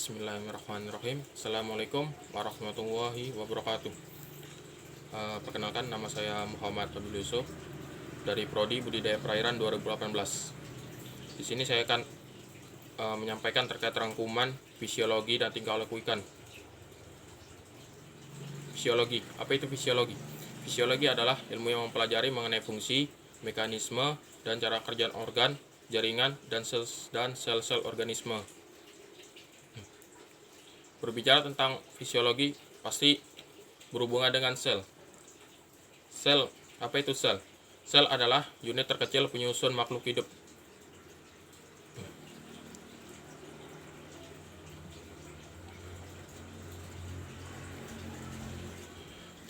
Bismillahirrahmanirrahim. Assalamualaikum warahmatullahi wabarakatuh. Perkenalkan, nama saya Muhammad Abdul Yusuf dari Prodi Budidaya Perairan 2018. Di sini saya akan menyampaikan terkait rangkuman fisiologi dan tingkah laku ikan. Fisiologi. Apa itu fisiologi? Fisiologi adalah ilmu yang mempelajari mengenai fungsi, mekanisme, dan cara kerja organ, jaringan, dan sel-sel organisme. Berbicara tentang fisiologi, pasti berhubungan dengan sel. Sel, apa itu sel? Sel adalah unit terkecil penyusun makhluk hidup.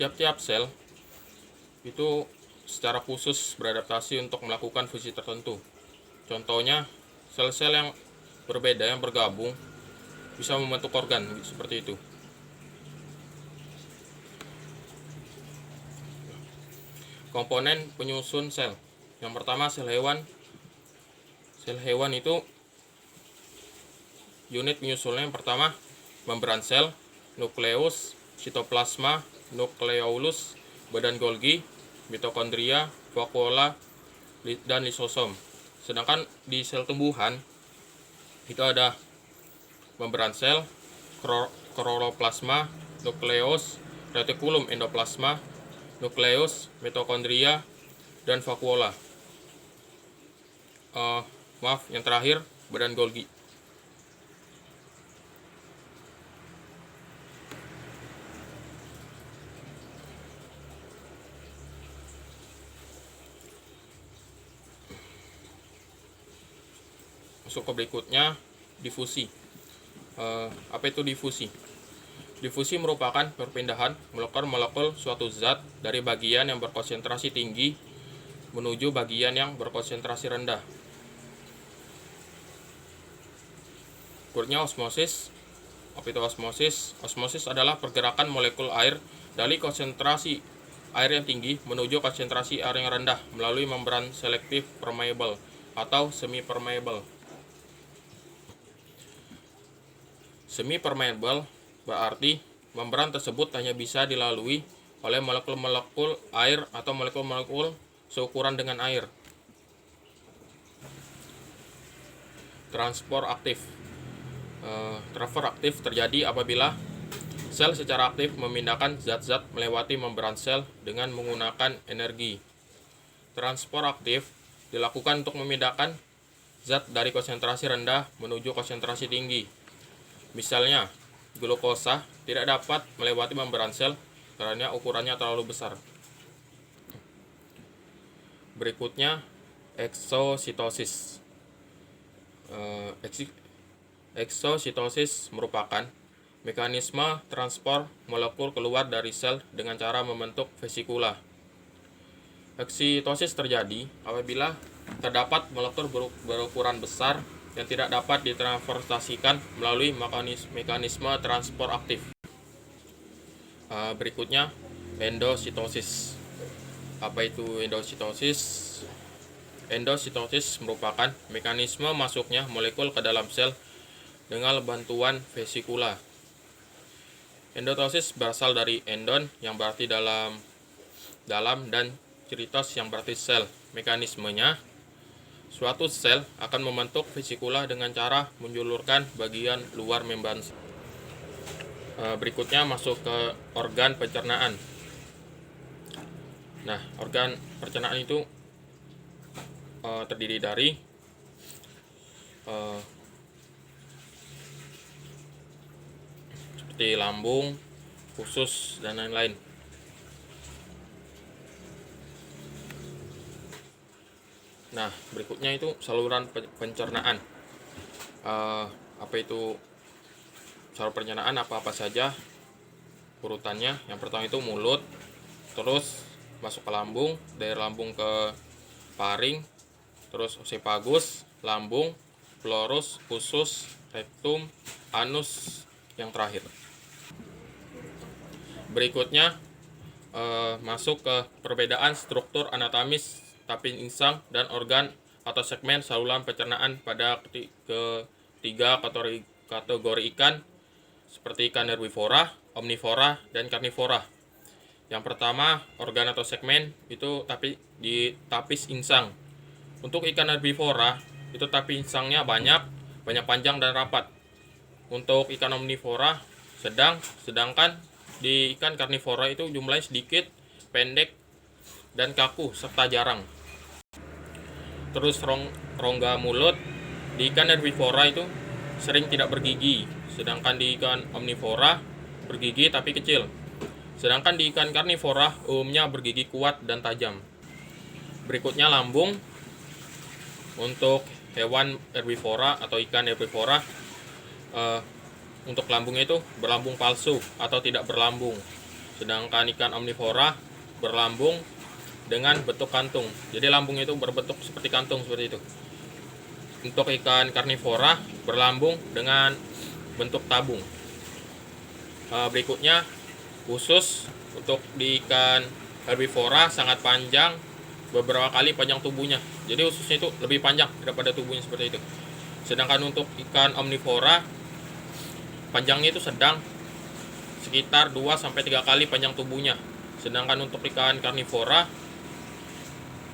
Tiap-tiap sel itu secara khusus beradaptasi untuk melakukan fungsi tertentu. Contohnya, sel-sel yang berbeda yang bergabung bisa membentuk organ seperti itu. Komponen penyusun sel. Yang pertama, sel hewan. Sel hewan itu unit penyusunnya yang pertama membran sel, nukleus, sitoplasma, nukleolus, badan Golgi, mitokondria, vakuola, dan lisosom. Sedangkan di sel tumbuhan itu ada membran sel, kloroplasma, nukleus, retikulum endoplasma, nukleus, mitokondria, dan vakuola. Yang terakhir, badan Golgi. Masuk ke berikutnya, difusi. Apa itu difusi? Difusi merupakan perpindahan molekul-molekul suatu zat dari bagian yang berkonsentrasi tinggi menuju bagian yang berkonsentrasi rendah. Berikutnya osmosis. Apa itu osmosis? Osmosis adalah pergerakan molekul air dari konsentrasi air yang tinggi menuju konsentrasi air yang rendah melalui membran selektif permeable atau semi permeable. Semi permeable berarti membran tersebut hanya bisa dilalui oleh molekul-molekul air atau molekul-molekul seukuran dengan air. Transfer aktif. Transfer aktif terjadi apabila sel secara aktif memindahkan zat-zat melewati membran sel dengan menggunakan energi. Transfer aktif dilakukan untuk memindahkan zat dari konsentrasi rendah menuju konsentrasi tinggi. Misalnya, glukosa tidak dapat melewati membran sel karena ukurannya terlalu besar. Berikutnya, eksositosis. Eksositosis merupakan mekanisme transport molekul keluar dari sel dengan cara membentuk vesikula. Eksitosis terjadi apabila terdapat molekul berukuran besar yang tidak dapat ditransportasikan melalui mekanisme transport aktif. Berikutnya, endositosis. Apa itu endositosis? Endositosis merupakan mekanisme masuknya molekul ke dalam sel dengan bantuan vesikula. Endotosis berasal dari endon yang berarti dalam dan ciritos yang berarti sel. Mekanismenya, suatu sel akan membentuk vesikula dengan cara menjulurkan bagian luar membran. Berikutnya masuk ke organ pencernaan. Nah, organ pencernaan itu terdiri dari seperti lambung, usus, dan lain-lain. Nah, berikutnya itu saluran pencernaan. Apa itu saluran pencernaan? Apa-apa saja urutannya. Yang pertama itu mulut, terus masuk ke lambung, dari lambung ke paring, terus esophagus, lambung, plorus, usus, rektum, anus, yang terakhir. Berikutnya masuk ke perbedaan struktur anatomis tapin insang dan organ atau segmen saluran pencernaan pada ketiga kategori ikan seperti ikan herbivora, omnivora, dan karnivora. Yang pertama, organ atau segmen itu ditapis insang. Untuk ikan herbivora, itu tapis insangnya banyak panjang dan rapat. Untuk ikan omnivora sedangkan di ikan karnivora itu jumlahnya sedikit, pendek, dan kaku serta jarang. Terus rongga mulut di ikan herbivora itu sering tidak bergigi, sedangkan di ikan omnivora bergigi tapi kecil. Sedangkan di ikan karnivora umumnya bergigi kuat dan tajam. Berikutnya lambung. Untuk hewan herbivora atau ikan herbivora, untuk lambungnya itu berlambung palsu atau tidak berlambung. Sedangkan ikan omnivora berlambung dengan bentuk kantung. Jadi lambungnya itu berbentuk seperti kantung seperti itu. Untuk ikan karnivora berlambung dengan bentuk tabung. Berikutnya usus. Untuk di ikan herbivora sangat panjang, beberapa kali panjang tubuhnya. Jadi ususnya itu lebih panjang daripada tubuhnya seperti itu. Sedangkan untuk ikan omnivora panjangnya itu sedang, sekitar 2-3 kali panjang tubuhnya. Sedangkan untuk ikan karnivora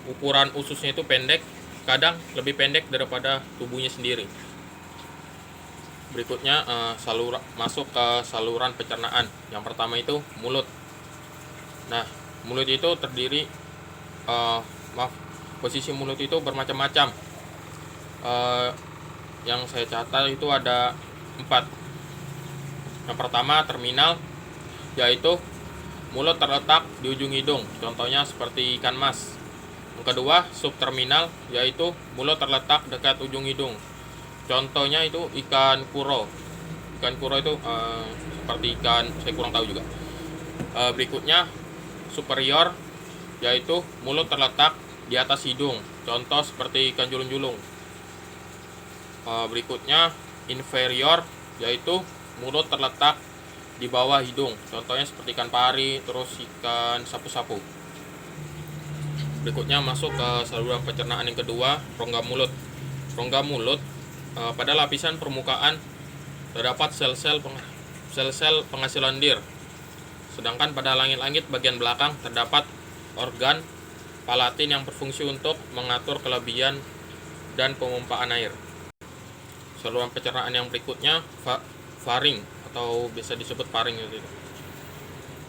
ukuran ususnya itu pendek, kadang lebih pendek daripada tubuhnya sendiri. Berikutnya masuk ke saluran pencernaan. Yang pertama itu mulut. Nah, mulut itu terdiri posisi mulut itu bermacam-macam. Yang saya catat itu ada 4. Yang pertama terminal, yaitu mulut terletak di ujung hidung, contohnya seperti ikan mas. Yang kedua subterminal, yaitu mulut terletak dekat ujung hidung, contohnya itu ikan kuro. Ikan kuro itu seperti ikan, saya kurang tahu juga. Berikutnya superior, yaitu mulut terletak di atas hidung, contoh seperti ikan julung-julung. Berikutnya inferior, yaitu mulut terletak di bawah hidung, contohnya seperti ikan pari, terus ikan sapu-sapu. Berikutnya masuk ke saluran pencernaan yang kedua, rongga mulut. Rongga mulut, pada lapisan permukaan terdapat sel-sel penghasil lendir. Sedangkan pada langit-langit bagian belakang terdapat organ palatin yang berfungsi untuk mengatur kelebihan dan pemompaan air. Saluran pencernaan yang berikutnya faring atau biasa disebut paring gitu.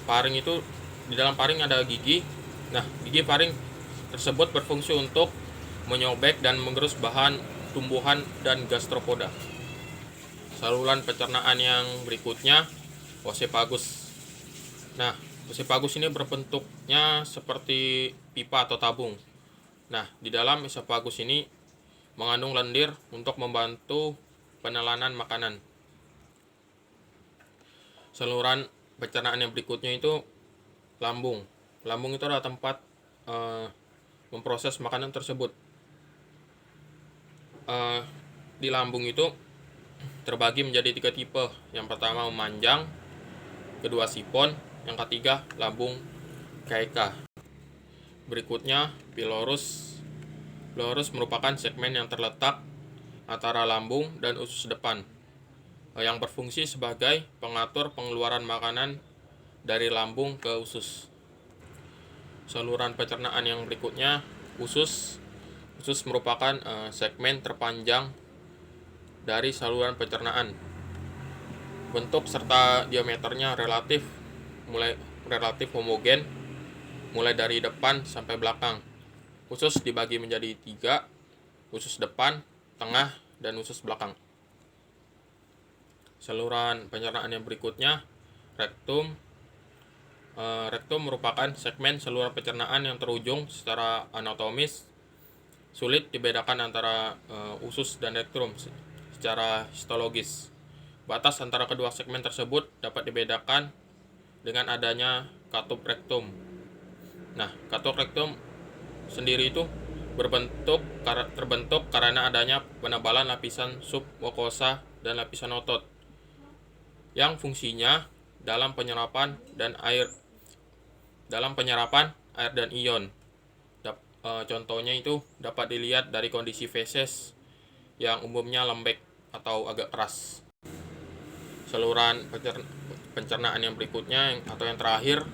Paring itu, di dalam paring ada gigi. Nah, gigi paring tersebut berfungsi untuk menyobek dan mengerus bahan tumbuhan dan gastropoda. Saluran pencernaan yang berikutnya oesophagus. Nah, oesophagus ini berbentuknya seperti pipa atau tabung. Nah, di dalam oesophagus ini mengandung lendir untuk membantu penelanan makanan. Saluran pencernaan yang berikutnya itu lambung. Lambung itu adalah tempat memproses makanan tersebut. Di lambung itu terbagi menjadi 3 tipe. Yang pertama memanjang, kedua sifon, yang ketiga lambung KK. Berikutnya pilorus. Pilorus merupakan segmen yang terletak antara lambung dan usus depan, yang berfungsi sebagai pengatur pengeluaran makanan dari lambung ke usus. Saluran pencernaan yang berikutnya usus. Usus merupakan segmen terpanjang dari saluran pencernaan. Bentuk serta diameternya relatif homogen, mulai dari depan sampai belakang. Usus dibagi menjadi 3, usus depan, tengah, dan usus belakang. Saluran pencernaan yang berikutnya rektum. Rektum merupakan segmen saluran pencernaan yang terujung secara anatomis sulit dibedakan antara usus dan rektum secara histologis. Batas antara kedua segmen tersebut dapat dibedakan dengan adanya katup rektum. Nah, katup rektum sendiri itu terbentuk karena adanya penebalan lapisan submukosa dan lapisan otot yang fungsinya dalam penyerapan air dan ion. Contohnya itu dapat dilihat dari kondisi feses yang umumnya lembek atau agak keras. saluran pencernaan yang berikutnya atau yang terakhir,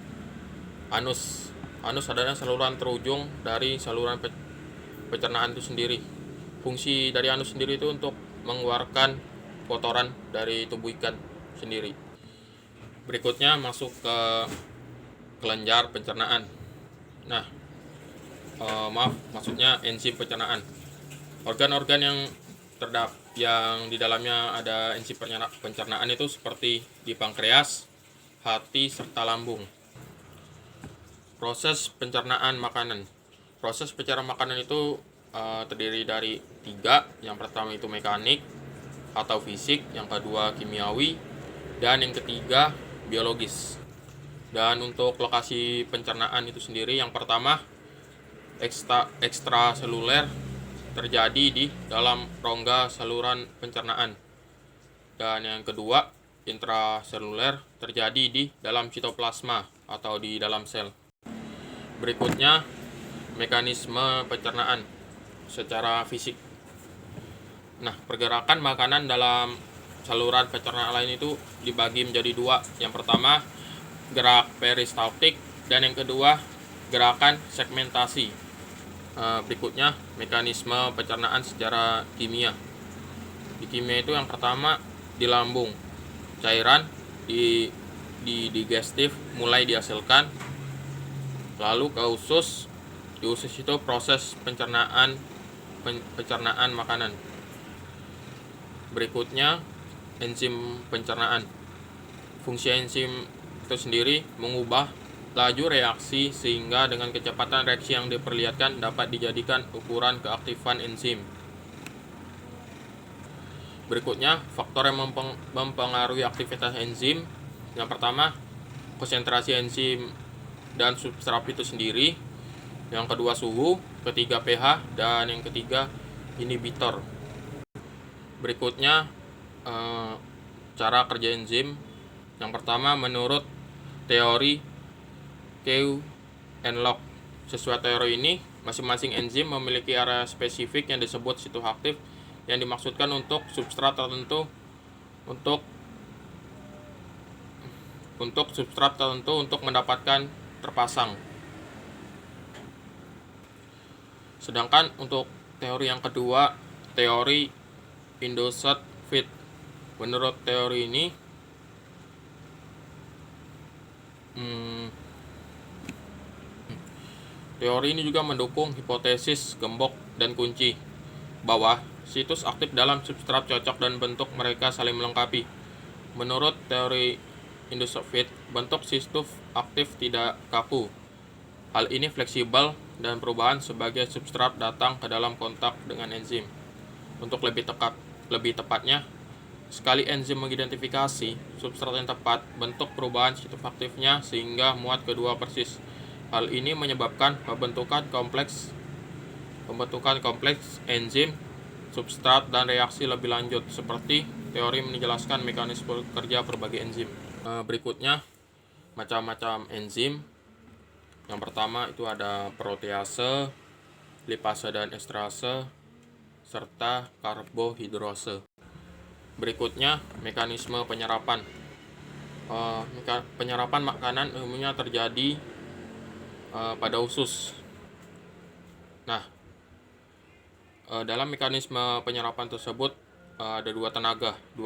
anus. Anus adalah saluran terujung dari saluran pencernaan itu sendiri. Fungsi dari anus sendiri itu untuk mengeluarkan kotoran dari tubuh ikan sendiri. Berikutnya masuk ke kelenjar pencernaan. Nah, maksudnya enzim pencernaan. Organ-organ yang di dalamnya ada enzim pencernaan itu seperti di pankreas, hati, serta lambung. Proses pencernaan makanan. Proses pencernaan makanan itu terdiri dari 3. Yang pertama itu mekanik atau fisik, yang kedua kimiawi, dan yang ketiga biologis. Dan untuk lokasi pencernaan itu sendiri, yang pertama ekstraseluler terjadi di dalam rongga saluran pencernaan. Dan yang kedua, intraseluler terjadi di dalam sitoplasma atau di dalam sel. Berikutnya, mekanisme pencernaan secara fisik. Nah, pergerakan makanan dalam saluran pencernaan lain itu dibagi menjadi 2. Yang pertama, gerak peristaltik, dan yang kedua, gerakan segmentasi. Berikutnya, mekanisme pencernaan secara kimia. Di kimia itu yang pertama di lambung, cairan di digestif mulai dihasilkan, lalu ke usus. Di usus itu proses pencernaan makanan. Berikutnya, enzim pencernaan. Fungsi enzim itu sendiri mengubah laju reaksi sehingga dengan kecepatan reaksi yang diperlihatkan dapat dijadikan ukuran keaktifan enzim. Berikutnya, faktor yang mempengaruhi aktivitas enzim. Yang pertama, konsentrasi enzim dan substrat itu sendiri. Yang kedua, suhu. Ketiga, pH. Dan yang ketiga, inhibitor. Berikutnya, cara kerja enzim. Yang pertama, menurut teori Kew and Locke. Sesuai teori ini, masing-masing enzim memiliki area spesifik yang disebut situ aktif yang dimaksudkan untuk substrat tertentu untuk substrat tertentu untuk mendapatkan terpasang. Sedangkan untuk teori yang kedua, teori induced fit. Menurut teori ini, teori ini juga mendukung hipotesis gembok dan kunci bahwa situs aktif dalam substrat cocok dan bentuk mereka saling melengkapi. Menurut teori induced fit, bentuk situs aktif tidak kaku. Hal ini fleksibel dan perubahan sebagai substrat datang ke dalam kontak dengan enzim. Untuk lebih tepatnya, sekali enzim mengidentifikasi substrat yang tepat, bentuk perubahan situs aktifnya sehingga muat kedua persis. Hal ini menyebabkan pembentukan kompleks enzim, substrat, dan reaksi lebih lanjut, seperti teori menjelaskan mekanisme kerja berbagai enzim. Berikutnya, macam-macam enzim. Yang pertama itu ada protease, lipase dan esterase, serta karbohidrose. Berikutnya, mekanisme penyerapan. Penyerapan makanan umumnya terjadi pada usus. Nah, dalam mekanisme penyerapan tersebut ada dua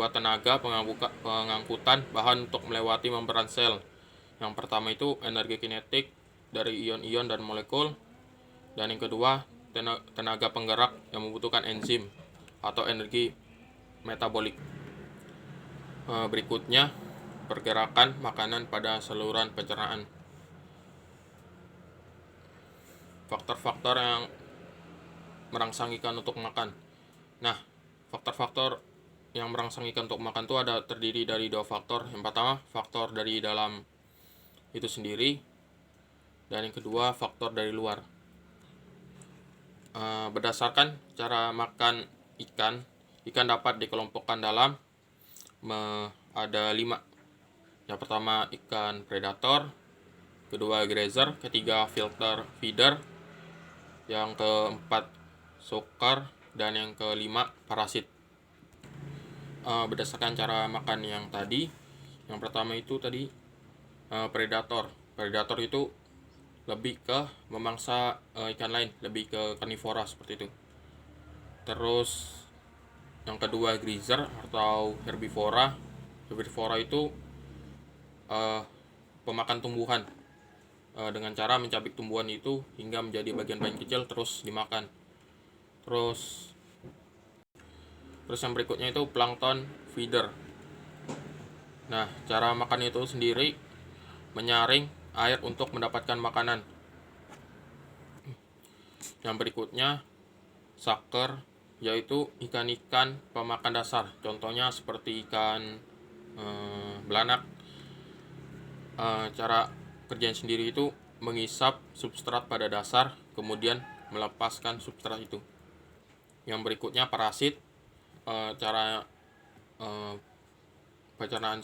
tenaga pengangkutan bahan untuk melewati membran sel. Yang pertama itu energi kinetik dari ion-ion dan molekul, dan yang kedua tenaga penggerak yang membutuhkan enzim atau energi metabolik. Berikutnya, pergerakan makanan pada saluran pencernaan. Faktor-faktor yang merangsang ikan untuk makan. Nah, faktor-faktor yang merangsang ikan untuk makan itu terdiri dari 2 faktor. Yang pertama, faktor dari dalam itu sendiri, dan yang kedua, faktor dari luar. Berdasarkan cara makan ikan dapat dikelompokkan dalam ada 5. Yang pertama, ikan predator, kedua grazer, ketiga filter feeder, yang keempat sucker, dan yang kelima parasit. berdasarkan cara makan yang tadi. Yang pertama itu tadi predator. Predator itu lebih ke memangsa ikan lain, lebih ke karnivora seperti itu. Terus yang kedua grazer atau herbivora. Herbivora itu pemakan tumbuhan dengan cara mencabik tumbuhan itu hingga menjadi bagian-bagian kecil terus dimakan. Terus yang berikutnya itu plankton feeder. Nah, cara makan itu sendiri menyaring air untuk mendapatkan makanan. Yang berikutnya sucker, yaitu ikan-ikan pemakan dasar. Contohnya seperti ikan belanak. Cara kerjaan sendiri itu mengisap substrat pada dasar, kemudian melepaskan substrat itu. Yang berikutnya parasit. Cara pencernaan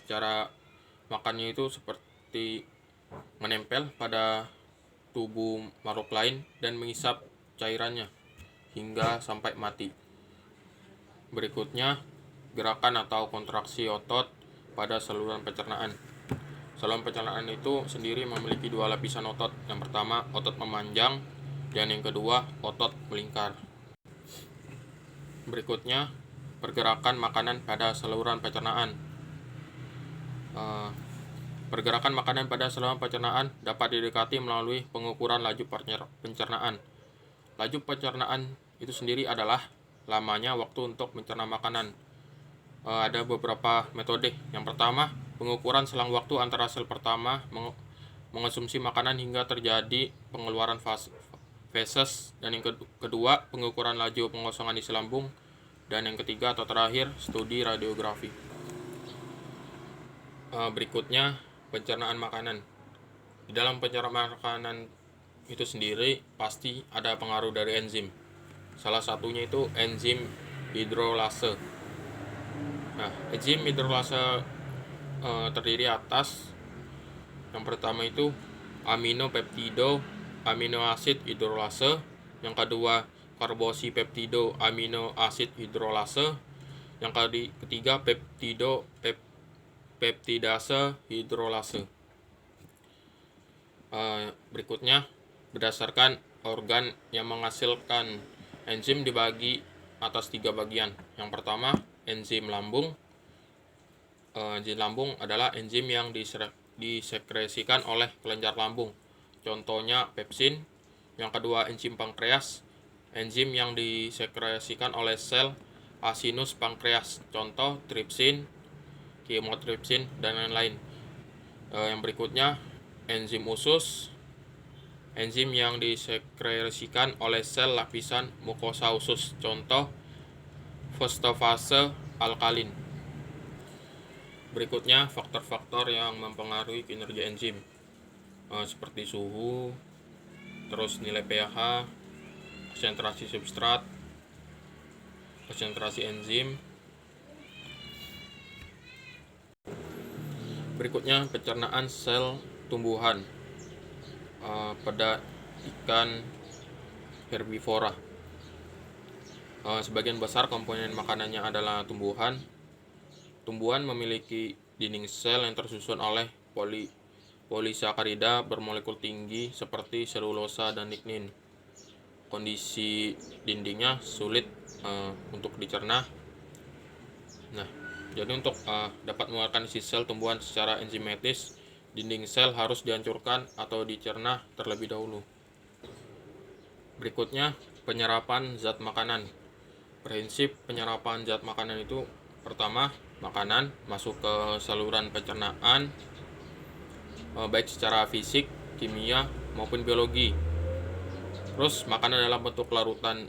cara makannya itu seperti menempel pada tubuh makhluk lain dan mengisap cairannya hingga sampai mati. Berikutnya gerakan atau kontraksi otot pada saluran pencernaan. Saluran pencernaan itu sendiri memiliki dua lapisan otot. Yang pertama otot memanjang dan yang kedua otot melingkar. Berikutnya pergerakan makanan pada saluran pencernaan. Pergerakan makanan pada saluran pencernaan dapat didekati melalui pengukuran laju pencernaan. Laju pencernaan itu sendiri adalah lamanya waktu untuk mencerna makanan. Ada beberapa metode. Yang pertama, pengukuran selang waktu antara sel pertama mengonsumsi makanan hingga terjadi pengeluaran feses, dan yang kedua, pengukuran laju pengosongan isi lambung, dan yang ketiga atau terakhir, studi radiografi. Berikutnya pencernaan makanan. Di dalam pencernaan makanan itu sendiri pasti ada pengaruh dari enzim. Salah satunya itu enzim hidrolase. Nah, enzim hidrolase terdiri atas yang pertama itu aminopeptido amino asid hidrolase, yang kedua karbosipeptido amino asid hidrolase, yang ketiga peptidase hidrolase. Berikutnya berdasarkan organ yang menghasilkan enzim dibagi atas 3 bagian. Yang pertama enzim lambung. Enzim lambung adalah enzim yang disekresikan oleh kelenjar lambung, contohnya pepsin. Yang kedua enzim pankreas, enzim yang disekresikan oleh sel asinus pankreas, contoh tripsin, chymotrypsin, dan lain-lain. Yang berikutnya enzim usus, enzim yang disekresikan oleh sel lapisan mukosa usus, contoh fosfase alkalin. Berikutnya faktor-faktor yang mempengaruhi kinerja enzim, seperti suhu, terus nilai pH, konsentrasi substrat, konsentrasi enzim. Berikutnya pencernaan sel tumbuhan pada ikan herbivora. Sebagian besar komponen makanannya adalah tumbuhan. Tumbuhan memiliki dinding sel yang tersusun oleh polisakarida bermolekul tinggi seperti selulosa dan lignin. Kondisi dindingnya sulit untuk dicerna. Nah, jadi untuk dapat mengeluarkan isi sel tumbuhan secara enzimatis, dinding sel harus dihancurkan atau dicerna terlebih dahulu. Berikutnya, penyerapan zat makanan. Prinsip penyerapan zat makanan itu pertama, makanan masuk ke saluran pencernaan baik secara fisik, kimia maupun biologi. Terus makanan dalam bentuk larutan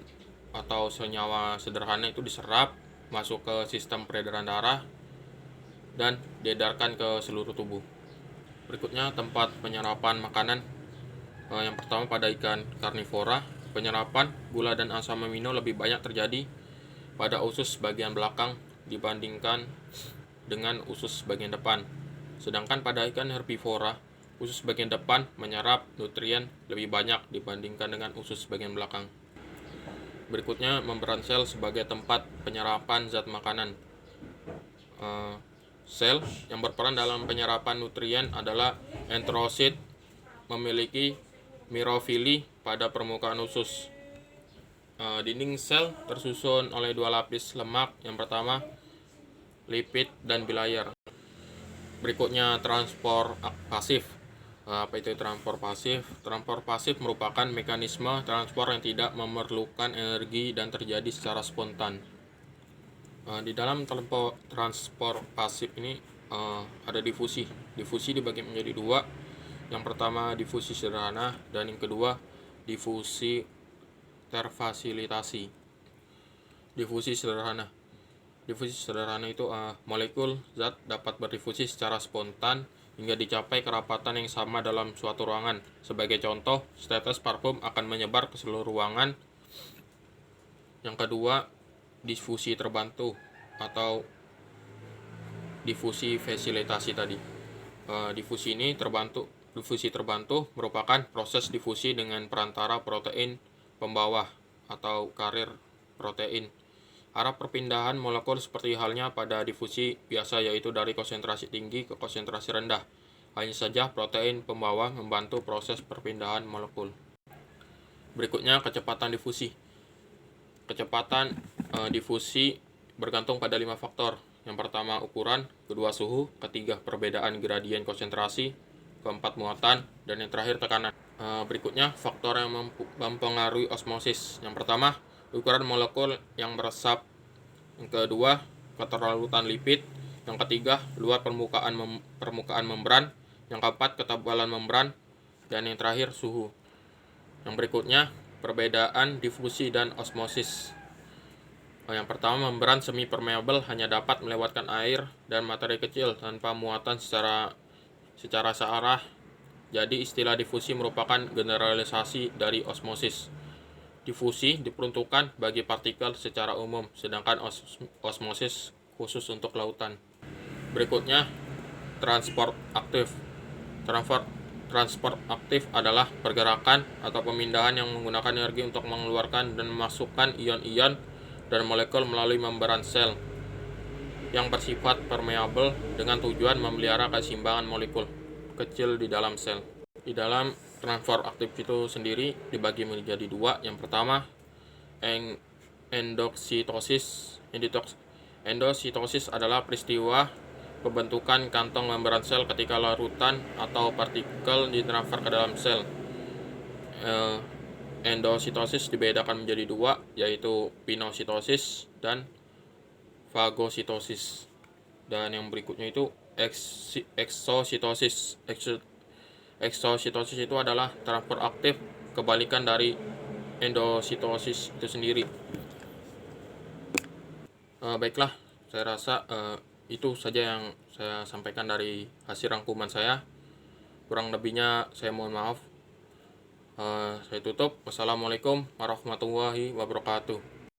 atau senyawa sederhana itu diserap masuk ke sistem peredaran darah dan diedarkan ke seluruh tubuh. Berikutnya tempat penyerapan makanan. Yang pertama pada ikan karnivora, penyerapan gula dan asam amino lebih banyak terjadi pada usus bagian belakang dibandingkan dengan usus bagian depan. Sedangkan pada ikan herbivora, usus bagian depan menyerap nutrien lebih banyak dibandingkan dengan usus bagian belakang. Berikutnya, membran sel sebagai tempat penyerapan zat makanan. Sel yang berperan dalam penyerapan nutrien adalah enterosit, memiliki mirofili pada permukaan usus. Dinding sel tersusun oleh dua lapis lemak. Yang pertama, lipid dan bilayer. Berikutnya, transport pasif. Apa itu transport pasif? Transport pasif merupakan mekanisme transport yang tidak memerlukan energi dan terjadi secara spontan. Di dalam transport pasif ini ada difusi. Difusi dibagi menjadi dua. Yang pertama difusi sederhana dan yang kedua difusi terfasilitasi. Difusi sederhana. Difusi sederhana itu molekul zat dapat berdifusi secara spontan hingga dicapai kerapatan yang sama dalam suatu ruangan. Sebagai contoh, setetes parfum akan menyebar ke seluruh ruangan. Yang kedua, difusi terbantu atau difusi fasilitasi tadi. Difusi terbantu merupakan proses difusi dengan perantara protein pembawah atau karir protein. Arah perpindahan molekul seperti halnya pada difusi biasa, yaitu dari konsentrasi tinggi ke konsentrasi rendah. Hanya saja protein pembawa membantu proses perpindahan molekul. Berikutnya, kecepatan difusi. Kecepatan difusi bergantung pada 5 faktor. Yang pertama ukuran, kedua suhu, ketiga perbedaan gradien konsentrasi, keempat muatan, dan yang terakhir tekanan. Berikutnya faktor yang mempengaruhi osmosis. Yang pertama, ukuran molekul yang meresap. Yang kedua, keterlalutan lipid. Yang ketiga, luas permukaan membran. Yang keempat, ketebalan membran. Dan yang terakhir, suhu. Yang berikutnya, perbedaan difusi dan osmosis. Yang pertama, membran semi permeabel hanya dapat melewatkan air dan materi kecil tanpa muatan secara searah. Jadi istilah difusi merupakan generalisasi dari osmosis. Difusi diperuntukkan bagi partikel secara umum, sedangkan osmosis khusus untuk lautan. Berikutnya, transport aktif. Transport aktif adalah pergerakan atau pemindahan yang menggunakan energi untuk mengeluarkan dan memasukkan ion-ion dan molekul melalui membran sel yang bersifat permeabel dengan tujuan memelihara keseimbangan molekul kecil di dalam sel. Di dalam transport aktif itu sendiri dibagi menjadi dua. Yang pertama, endoksitosis. Endoksitosis adalah peristiwa pembentukan kantong membran sel ketika larutan atau partikel ditransfer ke dalam sel. Endositosis dibedakan menjadi dua, yaitu pinositosis dan fagositosis. Dan yang berikutnya itu eksositosis. Eksositosis itu adalah transport aktif kebalikan dari endositosis itu sendiri. Baiklah, saya rasa itu saja yang saya sampaikan dari hasil rangkuman saya. Kurang lebihnya saya mohon maaf. Saya tutup. Wassalamualaikum warahmatullahi wabarakatuh.